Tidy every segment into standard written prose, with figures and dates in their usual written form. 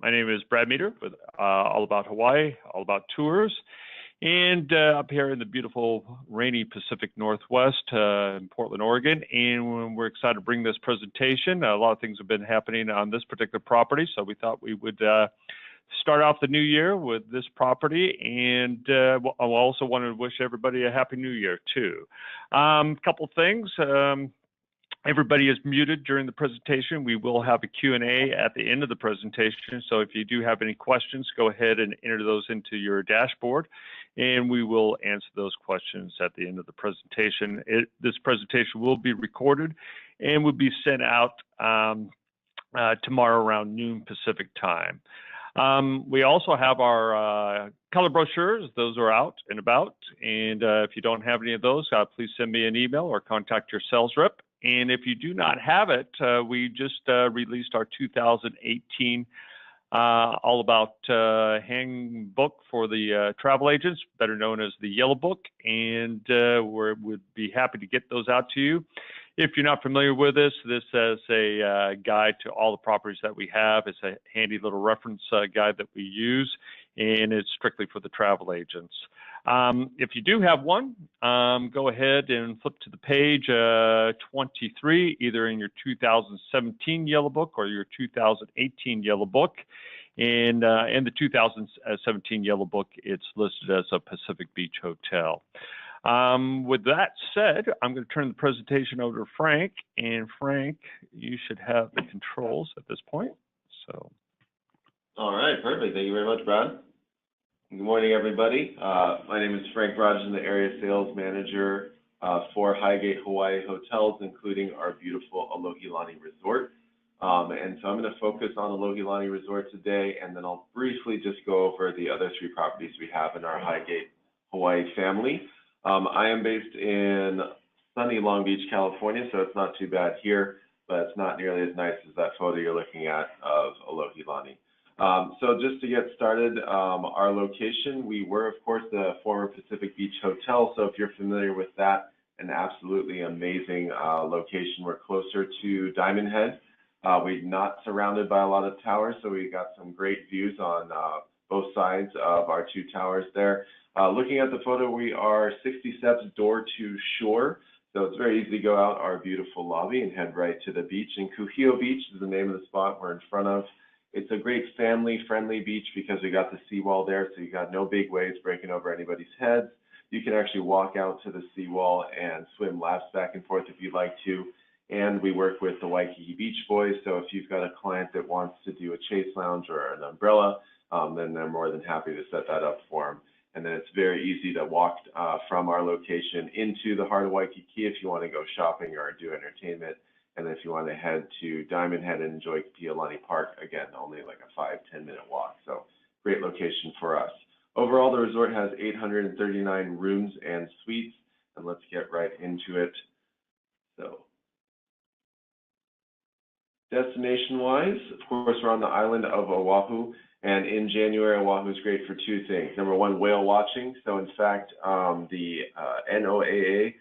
My name is Brad Meter with All About Hawaii, All About Tours, and up here in the beautiful, rainy Pacific Northwest in Portland, Oregon. And we're excited to bring this presentation. A lot of things have been happening on this particular property, so we thought we would start off the new year with this property. And I also wanted to wish everybody a Happy New Year, too. A couple things. Everybody is muted during the presentation. We will have a Q&A at the end of the presentation. So if you do have any questions, go ahead and enter those into your dashboard, and we will answer those questions at the end of the presentation. This presentation will be recorded and will be sent out tomorrow around noon Pacific time. We also have our color brochures. Those are out and about. And if you don't have any of those, please send me an email or contact your sales rep. And if you do not have it, we just released our 2018 All About handbook for the travel agents, better known as the Yellow Book, and we'd be happy to get those out to you. If you're not familiar with this is a guide to all the properties that we have. It's a handy little reference guide that we use, and it's strictly for the travel agents. If you do have one, go ahead and flip to the page 23, either in your 2017 Yellow Book or your 2018 Yellow Book. And in the 2017 Yellow Book, it's listed as a Pacific Beach hotel. With that said, I'm going to turn the presentation over to Frank. And Frank, you should have the controls at this point. So. All right, perfect. Thank you very much, Brad. Good morning, everybody. My name is Frank Rogers. I'm the area sales manager for Highgate Hawaii Hotels, including our beautiful Alohilani Resort. And so I'm going to focus on Alohilani Resort today, and then I'll briefly just go over the other three properties we have in our Highgate Hawaii family. I am based in sunny Long Beach, California, so it's not too bad here, but it's not nearly as nice as that photo you're looking at of Alohilani. So just to get started, our location, we were, of course, the former Pacific Beach Hotel. So if you're familiar with that, an absolutely amazing location. We're closer to Diamond Head. We're not surrounded by a lot of towers, so we got some great views on both sides of our two towers there. Looking at the photo, we are 60 steps door to shore. So it's very easy to go out our beautiful lobby and head right to the beach. And Kuhio Beach is the name of the spot we're in front of. It's a great family-friendly beach because we got the seawall there, so you got no big waves breaking over anybody's heads. You can actually walk out to the seawall and swim laps back and forth if you'd like to. And we work with the Waikiki Beach Boys, so if you've got a client that wants to do a chase lounge or an umbrella, then they're more than happy to set that up for them. And then it's very easy to walk from our location into the heart of Waikiki if you want to go shopping or do entertainment. And then if you want to head to Diamond Head and enjoy Kapi'olani Park, again, only like a 5-10 minute walk. So great location for us. Overall, the resort has 839 rooms and suites. And let's get right into it. So destination-wise, of course, we're on the island of Oahu. And in January, Oahu is great for two things. Number one, whale watching. So in fact, the NOAA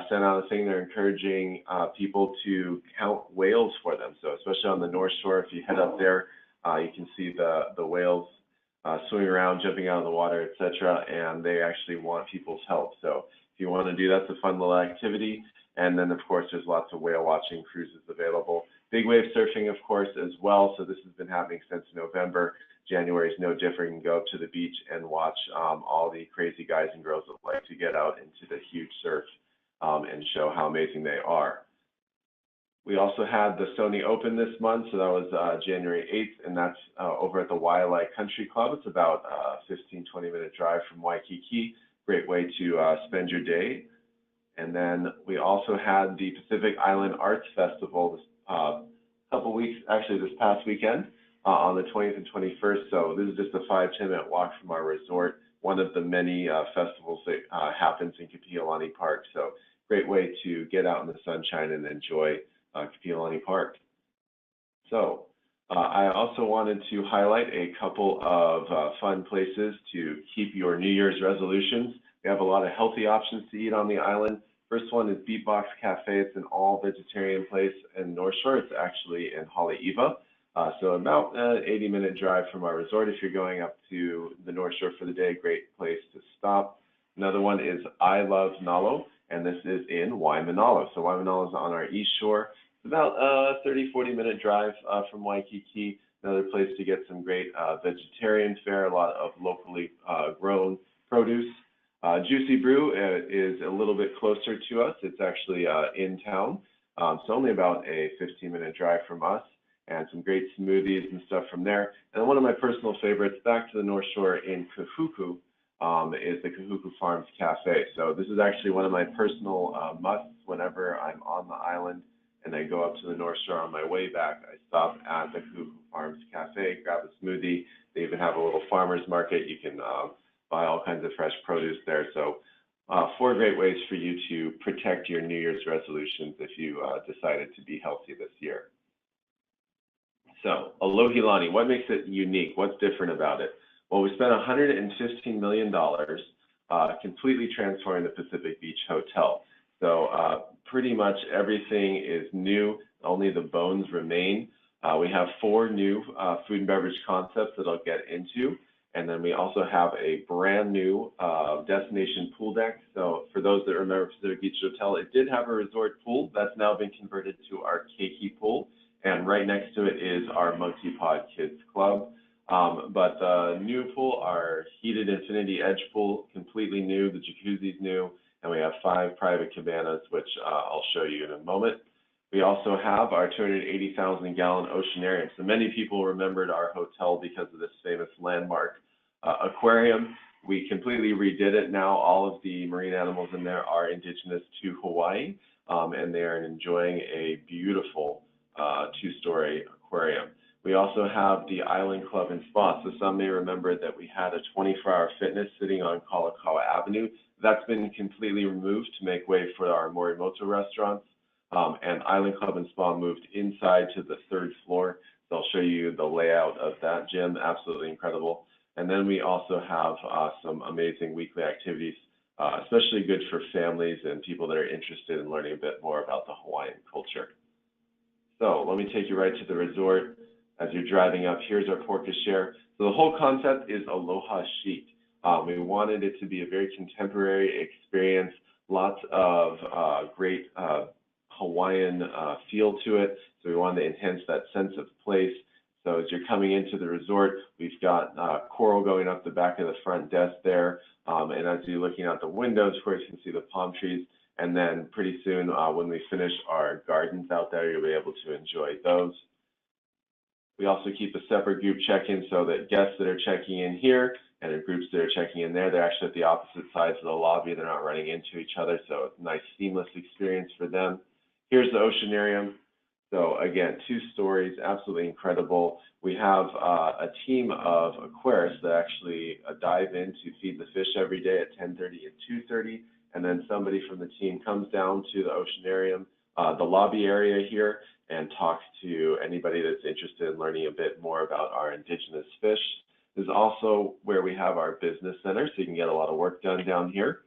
sent out a thing. They're encouraging people to count whales for them. So especially on the North Shore, if you head up there, you can see the whales swimming around, jumping out of the water, etc. And they actually want people's help. So if you want to do that, it's a fun little activity. And then, of course, there's lots of whale watching cruises available. Big wave surfing, of course, as well. So this has been happening since November. January is no different. You can go up to the beach and watch all the crazy guys and girls that like to get out into the huge surf and show how amazing they are. We also had the Sony Open this month, so that was January 8th, and that's over at the Wailea Country Club. It's about a 15-20 minute drive from Waikiki. Great way to spend your day. And then we also had the Pacific Island Arts Festival this couple weeks, actually this past weekend, on the 20th and 21st. So this is just a 5-10 minute walk from our resort, one of the many festivals that happens in Kapi'olani Park. So great way to get out in the sunshine and enjoy Kapi'olani Park. So I also wanted to highlight a couple of fun places to keep your New Year's resolutions. We have a lot of healthy options to eat on the island. First one is Beatbox Cafe. It's an all-vegetarian place in North Shore. It's actually in Haleiwa. So about an 80-minute drive from our resort if you're going up to the North Shore for the day, great place to stop. Another one is I Love Nalo, and this is in Waimanalo. So Waimanalo is on our east shore. It's about a 30, 40-minute drive from Waikiki. Another place to get some great vegetarian fare, a lot of locally grown produce. Juicy Brew is a little bit closer to us. It's actually in town, so only about a 15-minute drive from us, and some great smoothies and stuff from there. And one of my personal favorites, back to the North Shore in Kahuku, is the Kahuku Farms Cafe. So this is actually one of my personal musts whenever I'm on the island and I go up to the North Shore. On my way back, I stop at the Kahuku Farms Cafe, grab a smoothie. They even have a little farmer's market. You can buy all kinds of fresh produce there. So 4 great ways for you to protect your New Year's resolutions if you decided to be healthy this year. So Alohilani, what makes it unique? What's different about it? Well, we spent $115 million completely transforming the Pacific Beach Hotel. So pretty much everything is new, only the bones remain. We have 4 new food and beverage concepts that I'll get into. And then we also have a brand new destination pool deck. So for those that remember Pacific Beach Hotel, it did have a resort pool. That's now been converted to our keiki pool. And right next to it is our Monkey Pod Kids Club. But the new pool, our heated infinity edge pool, completely new. The jacuzzi's new. And we have 5 private cabanas, which I'll show you in a moment. We also have our 280,000-gallon oceanarium. So many people remembered our hotel because of this famous landmark aquarium. We completely redid it now. All of the marine animals in there are indigenous to Hawaii, and they are enjoying a beautiful 2-story aquarium. We also have the Island Club and Spa. So some may remember that we had a 24-hour fitness sitting on Kalakaua Avenue. That's been completely removed to make way for our Morimoto restaurants. And Island Club and Spa moved inside to the 3rd floor. So I'll show you the layout of that gym, absolutely incredible. And then we also have some amazing weekly activities, especially good for families and people that are interested in learning a bit more about the Hawaiian culture. So let me take you right to the resort. As you're driving up, here's our porte cochere. So the whole concept is aloha chic. We wanted it to be a very contemporary experience, lots of great Hawaiian feel to it. So we wanted to enhance that sense of place. So as you're coming into the resort, we've got coral going up the back of the front desk there. And as you're looking out the windows, of course, you can see the palm trees. And then pretty soon, when we finish our gardens out there, you'll be able to enjoy those. We also keep a separate group check-in so that guests that are checking in here and the groups that are checking in there, they're actually at the opposite sides of the lobby. They're not running into each other, so it's a nice seamless experience for them. Here's the oceanarium. So again, 2 stories, absolutely incredible. We have a team of aquarists that actually dive in to feed the fish every day at 10:30 and 2:30, and then somebody from the team comes down to the oceanarium, the lobby area here, and talks to anybody that's interested in learning a bit more about our indigenous fish. This is also where we have our business center, so you can get a lot of work done down here.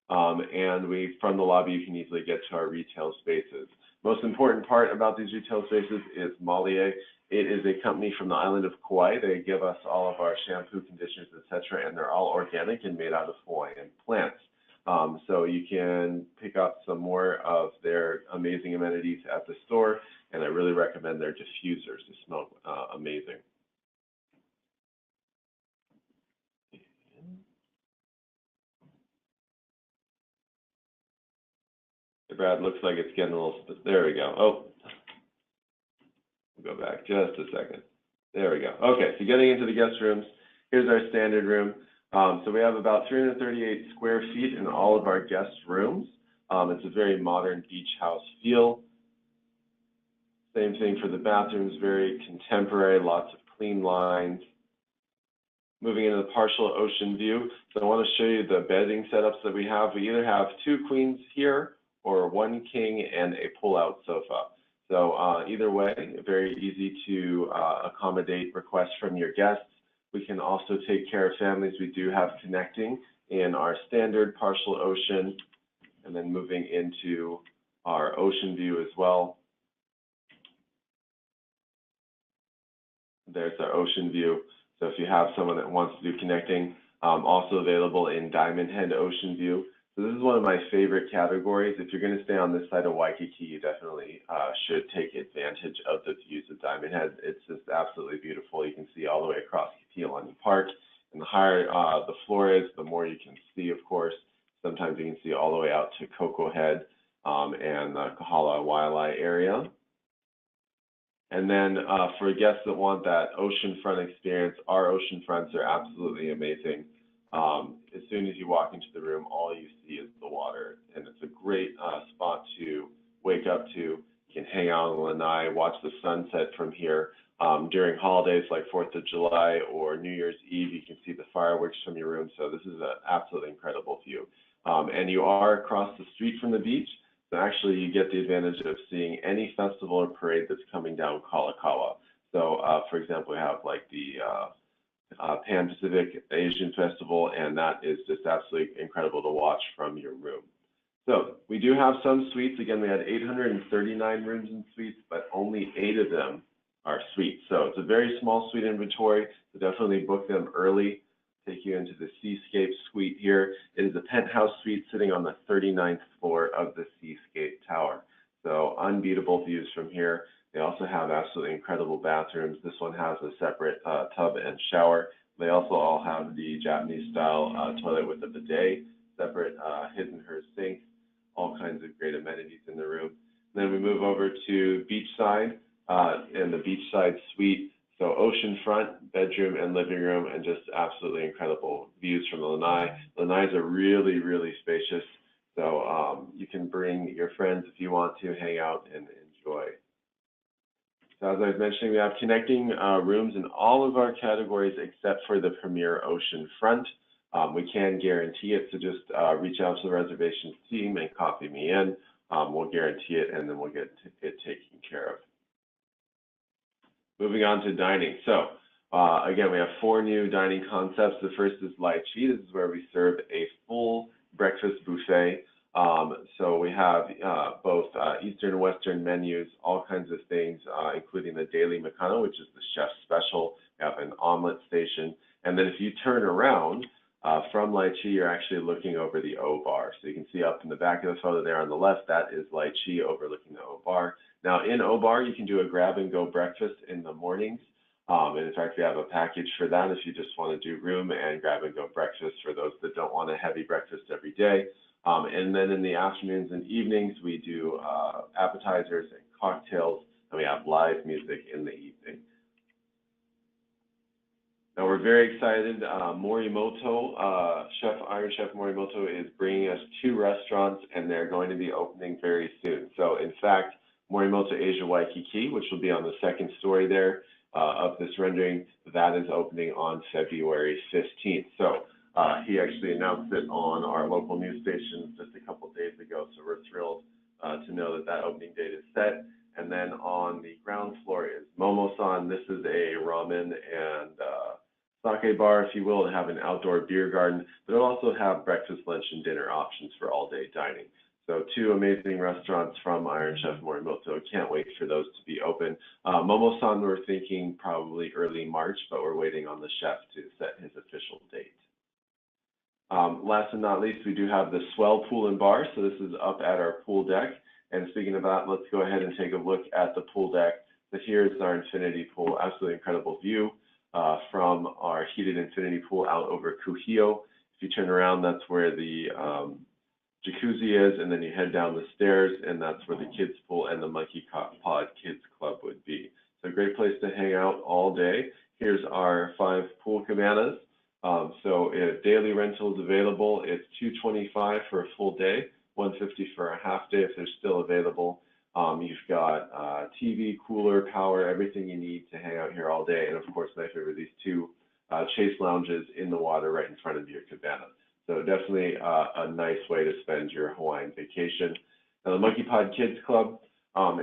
And from the lobby, you can easily get to our retail spaces. Most important part about these retail spaces is Malie. It is a company from the island of Kauai. They give us all of our shampoo, conditioners, etc., and they're all organic and made out of Hawaiian plants. So you can pick up some more of their amazing amenities at the store, and I really recommend their diffusers. They smell amazing. Brad, looks like it's getting a little, there we go. Oh, we'll go back just a second. There we go. Okay, so getting into the guest rooms, here's our standard room. So we have about 338 square feet in all of our guest rooms. It's a very modern beach house feel. Same thing for the bathrooms, very contemporary, lots of clean lines. Moving into the partial ocean view, so I want to show you the bedding setups that we have. We either have 2 queens here or 1 king and a pull-out sofa. So either way, very easy to accommodate requests from your guests. We can also take care of families. We do have connecting in our standard partial ocean, and then moving into our ocean view as well. There's our ocean view. So if you have someone that wants to do connecting, also available in Diamond Head Ocean View. So this is one of my favorite categories. If you're going to stay on this side of Waikiki, you definitely should take advantage of the views of Diamond Head. It's just absolutely beautiful. You can see all the way across Alohilani Park. And the higher the floor is, the more you can see, of course. Sometimes you can see all the way out to Coco Head and the Kahala Wailai area. And then for guests that want that oceanfront experience, our ocean fronts are absolutely amazing. As soon as you walk into the room, all you see is the water, and it's a great spot to wake up to. You can hang out on the lanai, watch the sunset from here. During holidays like 4th of July or New Year's Eve, you can see the fireworks from your room, so this is an absolutely incredible view. And you are across the street from the beach, so actually you get the advantage of seeing any festival or parade that's coming down Kalakaua. So for example, we have like the Pan-Pacific Asian Festival, and that is just absolutely incredible to watch from your room. So we do have some suites. Again, we had 839 rooms and suites, but only 8 of them are suites. So it's a very small suite inventory, so definitely book them early. Take you into the Seascape suite here. It is a penthouse suite sitting on the 39th floor of the Seascape Tower. So unbeatable views from here. They also have absolutely incredible bathrooms. This one has a separate tub and shower. They also all have the Japanese style toilet with a bidet, separate hidden hers sink, all kinds of great amenities in the room. And then we move over to beachside in the beachside suite. So oceanfront, bedroom and living room, and just absolutely incredible views from the lanai. Lanais are really, really spacious. So you can bring your friends if you want to hang out and enjoy. So as I was mentioning, we have connecting rooms in all of our categories except for the Premier Ocean Front. We can guarantee it, so just reach out to the reservations team and copy me in. We'll guarantee it, and then we'll get it taken care of. Moving on to dining. So again, we have 4 new dining concepts. The first is Lai Chi. This is where we serve a full breakfast buffet. So we have both Eastern and Western menus, all kinds of things, including the daily makana, which is the chef's special. We have an omelet station. And then if you turn around from Lai Chi, you're actually looking over the O Bar. So you can see up in the back of the photo there on the left, that is Lai Chi overlooking the O Bar. Now in O Bar, you can do a grab and go breakfast in the mornings. And in fact, we have a package for that if you just want to do room and grab and go breakfast for those that don't want a heavy breakfast every day. And then in the afternoons and evenings, we do appetizers and cocktails, and we have live music in the evening. Now we're very excited. Morimoto, Iron Chef Morimoto is bringing us 2 restaurants, and they're going to be opening very soon. So in fact, Morimoto Asia Waikiki, which will be on the 2nd story there of this rendering, that is opening on February 15th. So he actually announced it on our local news stations just a couple of days ago, so we're thrilled to know that that opening date is set. And then on the ground floor is Momo-san. This is a ramen and sake bar, if you will. It'll have an outdoor beer garden, but it'll also have breakfast, lunch, and dinner options for all-day dining. So 2 amazing restaurants from Iron Chef Morimoto. Can't wait for those to be open. Momo-san, we're thinking probably early March, but we're waiting on the chef to set his official date. Last but not least, we do have the Swell Pool and Bar. So this is up at our pool deck. And speaking of that, let's go ahead and take a look at the pool deck. So here's our infinity pool. Absolutely incredible view from our heated infinity pool out over Kuhio. If you turn around, that's where the jacuzzi is, and then you head down the stairs, and that's where the kids pool and the Monkey Pod Kids Club would be. So a great place to hang out all day. Here's our 5 pool cabanas. So daily rental is available. It's $225 for a full day, $150 for a half day if they're still available. You've got TV, cooler, power, everything you need to hang out here all day. And of course, my favorite, these 2 chase lounges in the water right in front of your cabana. So definitely a nice way to spend your Hawaiian vacation. Now, the Monkey Pod Kids Club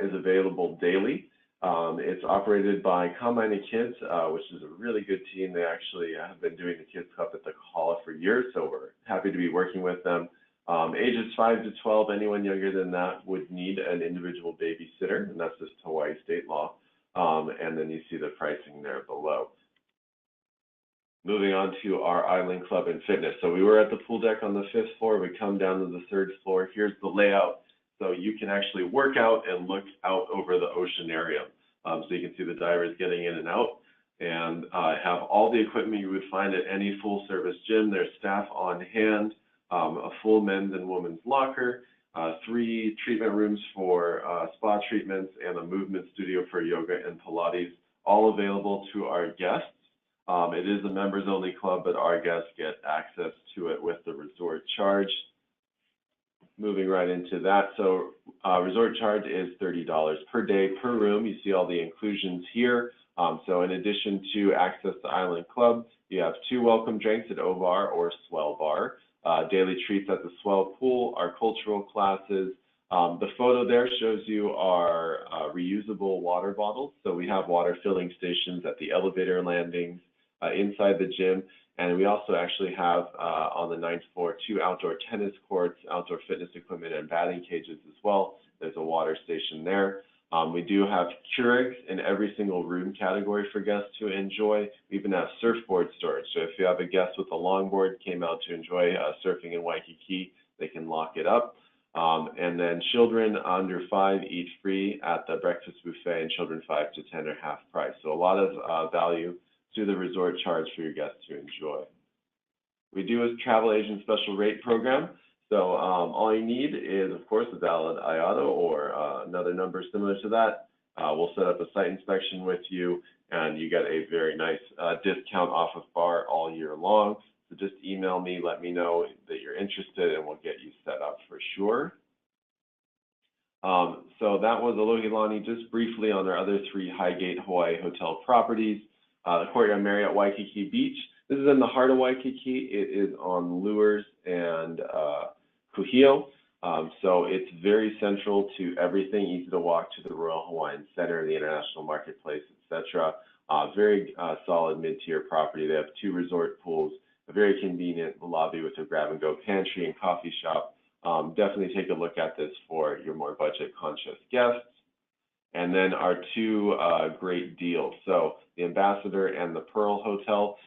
is available daily. It's operated by Kamine Kids, which is a really good team. They actually have been doing the Kids Club at the Kahala for years, so we're happy to be working with them. Ages 5 to 12, anyone younger than that would need an individual babysitter, and that's just Hawaii state law. and then you see the pricing there below. Moving on to our Island Club and Fitness. So we were at the pool deck on the 5th floor. We come down to the 3rd floor. Here's the layout. So you can actually work out and look out over the ocean area. So you can see the divers getting in and out, and have all the equipment you would find at any full service gym. There's staff on hand, a full men's and women's locker, 3 treatment rooms for spa treatments, and a movement studio for yoga and Pilates, all available to our guests. It is a members only club, but our guests get access to it with the resort charge. Moving right into that, so resort charge is $30 per day per room. You see all the inclusions here. So in addition to access to Island Club, you have 2 welcome drinks at O-Bar or Swell Bar, daily treats at the Swell Pool, our cultural classes. The photo there shows you our reusable water bottles. So we have water filling stations at the elevator landings, inside the gym. And we also actually have on the 9th floor 2 outdoor tennis courts, outdoor fitness equipment, and batting cages as well. There's a water station there. We do have Keurigs in every single room category for guests to enjoy. We even have surfboard storage. So if you have a guest with a longboard, came out to enjoy surfing in Waikiki, they can lock it up. And then children under 5 eat free at the breakfast buffet, and children 5 to 10 are half price. So a lot of value to the resort charge for your guests to enjoy. We do a travel agent special rate program. So all you need is, of course, a valid IATA or another number similar to that. We'll set up a site inspection with you, and you get a very nice discount off of bar all year long. So just email me, let me know that you're interested, and we'll get you set up for sure. So that was Alohilani. Just briefly on our other 3 Highgate Hawaii hotel properties. The Courtyard Marriott Waikiki Beach. This is in the heart of Waikiki. It is on Lures and Kuhio. So it's very central to everything, easy to walk to the Royal Hawaiian Center, the International Marketplace, etc. Very solid mid-tier property. They have 2 resort pools, a very convenient lobby with a grab-and-go pantry and coffee shop. Definitely take a look at this for your more budget-conscious guests. And then our 2 great deals. So the Ambassador and the Pearl Hotel.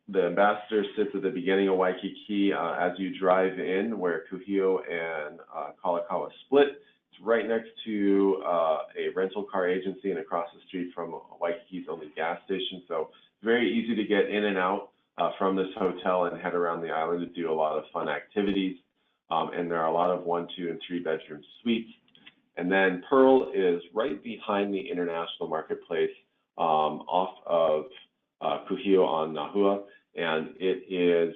The Ambassador sits at the beginning of Waikiki as you drive in, where Kuhio and Kalakaua split. It's right next to a rental car agency and across the street from Waikiki's only gas station. So very easy to get in and out from this hotel and head around the island to do a lot of fun activities. And there are a lot of 1, 2, and 3 bedroom suites. And then Pearl is right behind the International Marketplace off of Kuhio on Nahua. And it is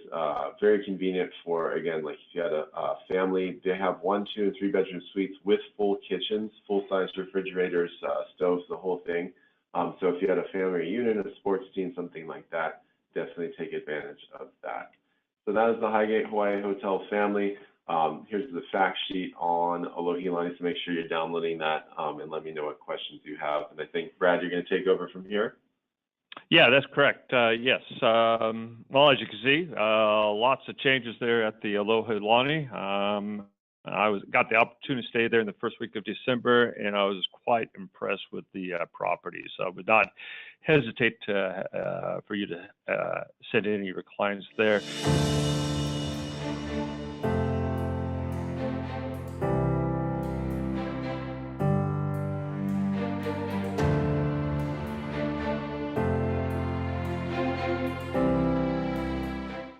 very convenient for, again, like if you had a family. They have 1, 2, and 3 bedroom suites with full kitchens, full-size refrigerators, stoves, the whole thing. So if you had a family reunion, a sports team, something like that, definitely take advantage of that. So that is the Highgate Hawaii Hotel family. Here's the fact sheet on Alohilani, so make sure you're downloading that and let me know what questions you have. And I think, Brad, you're going to take over from here. Yeah, that's correct. Yes. Well, as you can see, lots of changes there at the Alohilani. I got the opportunity to stay there in the first week of December, and I was quite impressed with the property. So I would not hesitate for you to send any of your clients there.